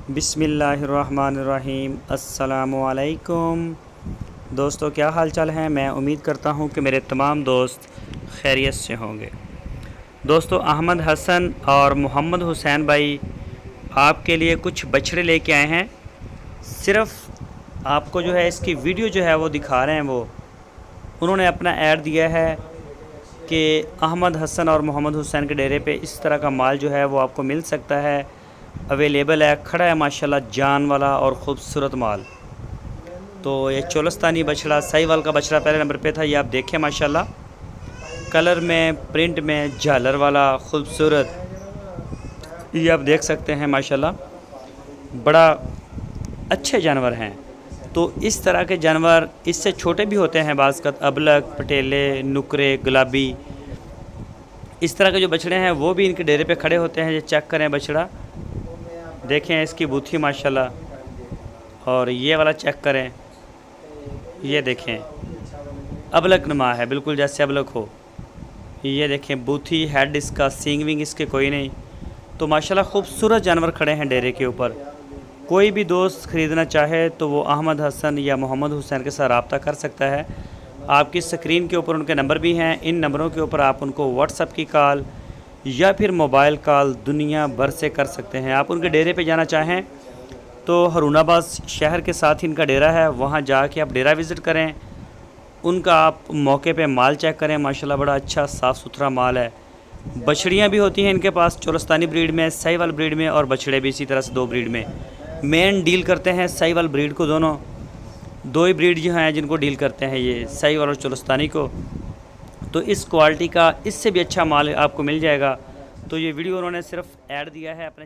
बिस्मिल्लाहिर्रहमानिर्रहीम। अस्सलामुअलैकुम दोस्तों, क्या हाल चाल हैं। मैं उम्मीद करता हूं कि मेरे तमाम दोस्त खैरियत से होंगे। दोस्तों, अहमद हसन और मोहम्मद हुसैन भाई आपके लिए कुछ बछड़े लेके आए हैं। सिर्फ़ आपको जो है इसकी वीडियो जो है वो दिखा रहे हैं। वो उन्होंने अपना ऐड दिया है कि अहमद हसन और मोहम्मद हुसैन के डेरे पे इस तरह का माल जो है वो आपको मिल सकता है, अवेलेबल है, खड़ा है माशाल्लाह, जान वाला और ख़ूबसूरत माल। तो ये चोलस्तानी बछड़ा, साहिवाल का बछड़ा पहले नंबर पे था। ये आप देखें माशाल्लाह, कलर में, प्रिंट में, झालर वाला, ख़ूबसूरत, ये आप देख सकते हैं माशाल्लाह, बड़ा अच्छे जानवर हैं। तो इस तरह के जानवर इससे छोटे भी होते हैं बाज़ का, अबलक, पटेले, नुकरे, गुलाबी, इस तरह के जो बछड़े हैं वो भी इनके डेरे पे खड़े होते हैं। ये चेक करें बछड़ा, देखें इसकी बूथी माशाल्लाह, और ये वाला चेक करें, ये देखें अबलक नुमा है, बिल्कुल जैसे अबलक हो। ये देखें बूथी, हेड इसका, सींग विंग इसके कोई नहीं। तो माशाल्लाह खूबसूरत जानवर खड़े हैं डेरे के ऊपर। कोई भी दोस्त ख़रीदना चाहे तो वो अहमद हसन या मोहम्मद हुसैन के साथ रब्ता कर सकता है। आपकी स्क्रीन के ऊपर उनके नंबर भी हैं। इन नंबरों के ऊपर आप उनको व्हाट्सएप की कॉल या फिर मोबाइल कॉल दुनिया भर से कर सकते हैं। आप उनके डेरे पे जाना चाहें तो हरूनाबाद शहर के साथ ही इनका डेरा है, वहाँ जाके आप डेरा विज़िट करें, उनका आप मौके पे माल चेक करें। माशाल्लाह बड़ा अच्छा साफ़ सुथरा माल है। बछड़ियाँ भी होती हैं इनके पास, चोलस्तानी ब्रीड में, साहिवाल ब्रीड में, और बछड़े भी इसी तरह से 2 ब्रीड में। मेन डील करते हैं साहिवाल ब्रीड को, दोनों 2 ही ब्रीड जो हैं जिनको डील करते हैं, ये साहिवाल और चोलस्तानी को। तो इस क्वालिटी का इससे भी अच्छा माल आपको मिल जाएगा। तो ये वीडियो उन्होंने सिर्फ ऐड दिया है अपने